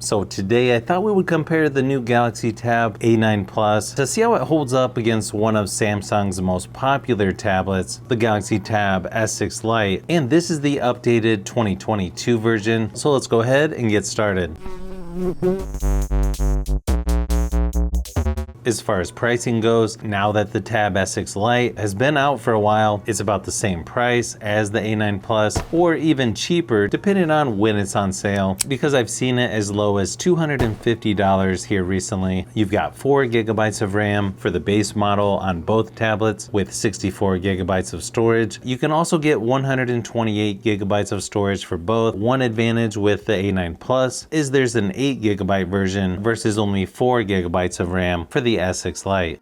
So today I thought we would compare the new Galaxy Tab A9 Plus to see how it holds up against one of Samsung's most popular tablets, the Galaxy Tab S6 Lite, and this is the updated 2022 version. So let's go ahead and get started. As far as pricing goes, now that the Tab S6 Lite has been out for a while, it's about the same price as the A9 Plus, or even cheaper depending on when it's on sale, because I've seen it as low as $250 here recently. You've got 4 gigabytes of RAM for the base model on both tablets with 64 gigabytes of storage. You can also get 128 gigabytes of storage for both. One advantage with the A9 Plus is there's an 8 gigabyte version versus only 4 gigabytes of RAM for the S6 Lite.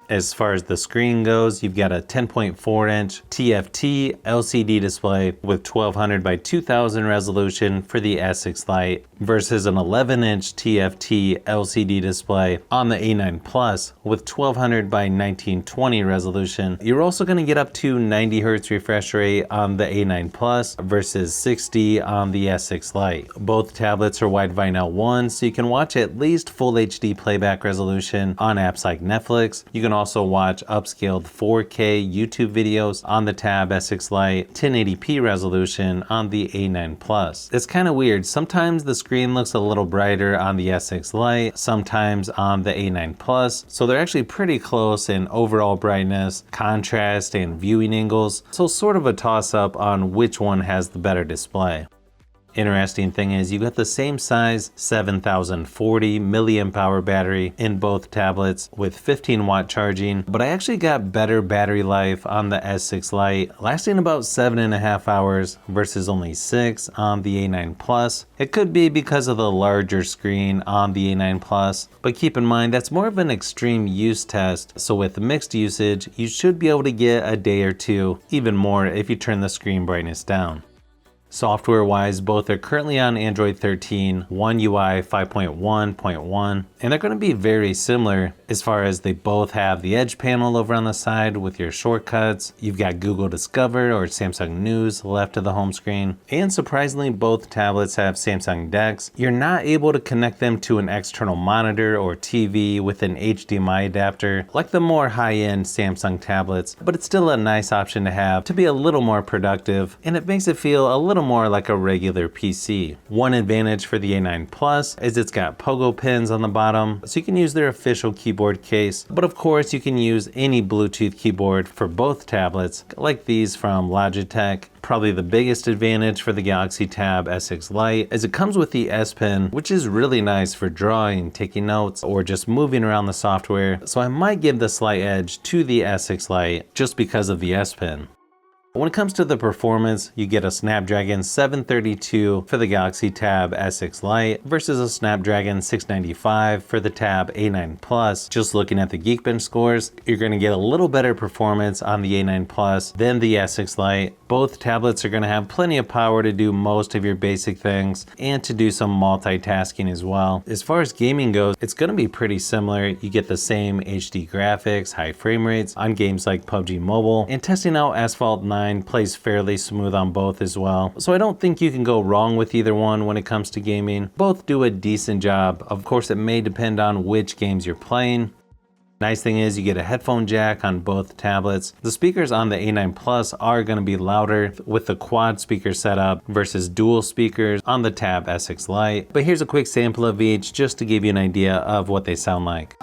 As far as the screen goes, you've got a 10.4-inch TFT LCD display with 1200 by 2000 resolution for the S6 Lite versus an 11-inch TFT LCD display on the A9 Plus with 1200 by 1920 resolution. You're also going to get up to 90 Hz refresh rate on the A9 Plus versus 60 on the S6 Lite. Both tablets are wide vinyl 1, so you can watch at least full HD playback resolution on apps like Netflix. You can also watch upscaled 4K YouTube videos on the Tab S6 Lite, 1080p resolution on the A9 Plus. It's kind of weird. Sometimes the screen looks a little brighter on the S6 Lite, sometimes on the A9 Plus. So they're actually pretty close in overall brightness, contrast, and viewing angles. So sort of a toss up on which one has the better display. Interesting thing is you got the same size 7040 milliamp hour battery in both tablets with 15 watt charging, but I actually got better battery life on the S6 Lite, lasting about 7.5 hours versus only 6 on the A9 Plus. It could be because of the larger screen on the A9 Plus, but keep in mind that's more of an extreme use test, so with mixed usage you should be able to get a day or two, even more if you turn the screen brightness down. Software-wise, both are currently on Android 13, One UI 5.1.1, and they're going to be very similar as far as they both have the Edge panel over on the side with your shortcuts. You've got Google Discover or Samsung News left of the home screen, and surprisingly, both tablets have Samsung DeX. You're not able to connect them to an external monitor or TV with an HDMI adapter like the more high-end Samsung tablets, but it's still a nice option to have to be a little more productive, and it makes it feel a little more like a regular PC. One advantage for the A9 Plus is it's got pogo pins on the bottom, so you can use their official keyboard case, but of course you can use any Bluetooth keyboard for both tablets, like these from Logitech. Probably the biggest advantage for the Galaxy Tab S6 Lite is it comes with the S Pen, which is really nice for drawing, taking notes, or just moving around the software, so I might give the slight edge to the S6 Lite just because of the S Pen. When it comes to the performance, you get a Snapdragon 732 for the Galaxy Tab S6 Lite versus a Snapdragon 695 for the Tab A9 Plus. Just looking at the Geekbench scores, you're going to get a little better performance on the A9 Plus than the S6 Lite. Both tablets are going to have plenty of power to do most of your basic things and to do some multitasking as well. As far as gaming goes, it's going to be pretty similar. You get the same HD graphics, high frame rates on games like PUBG Mobile, and testing out Asphalt 9 plays fairly smooth on both as well. So I don't think you can go wrong with either one when it comes to gaming. Both do a decent job. Of course, it may depend on which games you're playing. Nice thing is you get a headphone jack on both tablets. The speakers on the A9 Plus are going to be louder with the quad speaker setup versus dual speakers on the Tab S6 Lite. But here's a quick sample of each just to give you an idea of what they sound like.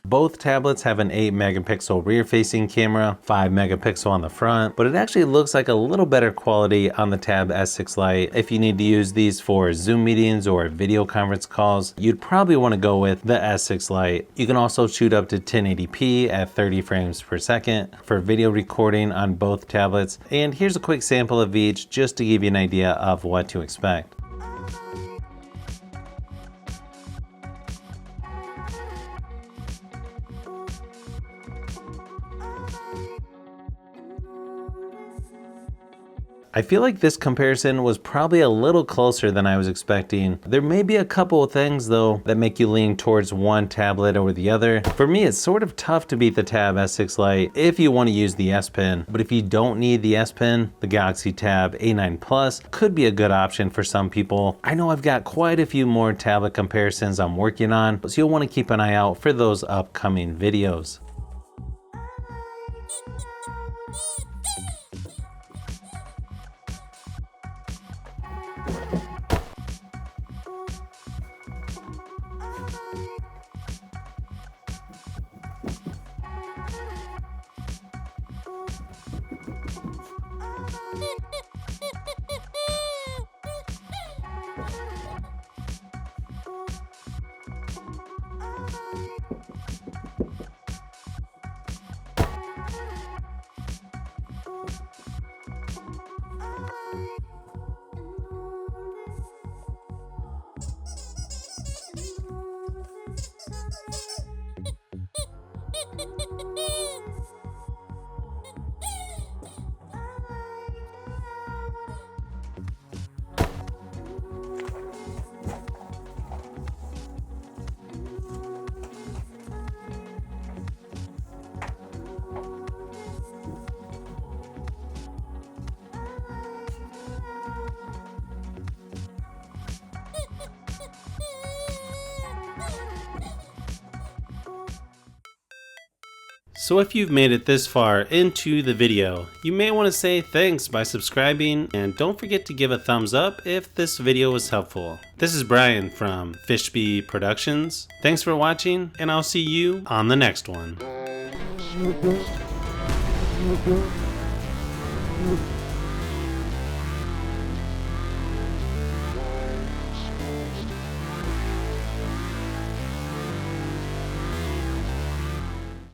Both tablets have an 8 megapixel rear facing camera, 5 megapixel on the front, but it actually looks like a little better quality on the Tab S6 Lite. If you need to use these for Zoom meetings or video conference calls, you'd probably want to go with the S6 Lite. You can also shoot up to 1080p at 30 frames per second for video recording on both tablets. And here's a quick sample of each just to give you an idea of what to expect. I feel like this comparison was probably a little closer than I was expecting. There may be a couple of things though that make you lean towards one tablet over the other. For me, it's sort of tough to beat the Tab S6 Lite if you want to use the S Pen, but if you don't need the S Pen, the Galaxy Tab A9 Plus could be a good option for some people. I know I've got quite a few more tablet comparisons I'm working on, so you'll want to keep an eye out for those upcoming videos. So if you've made it this far into the video, you may want to say thanks by subscribing, and don't forget to give a thumbs up if this video was helpful. This is Brian from Fishbee Productions. Thanks for watching, and I'll see you on the next one.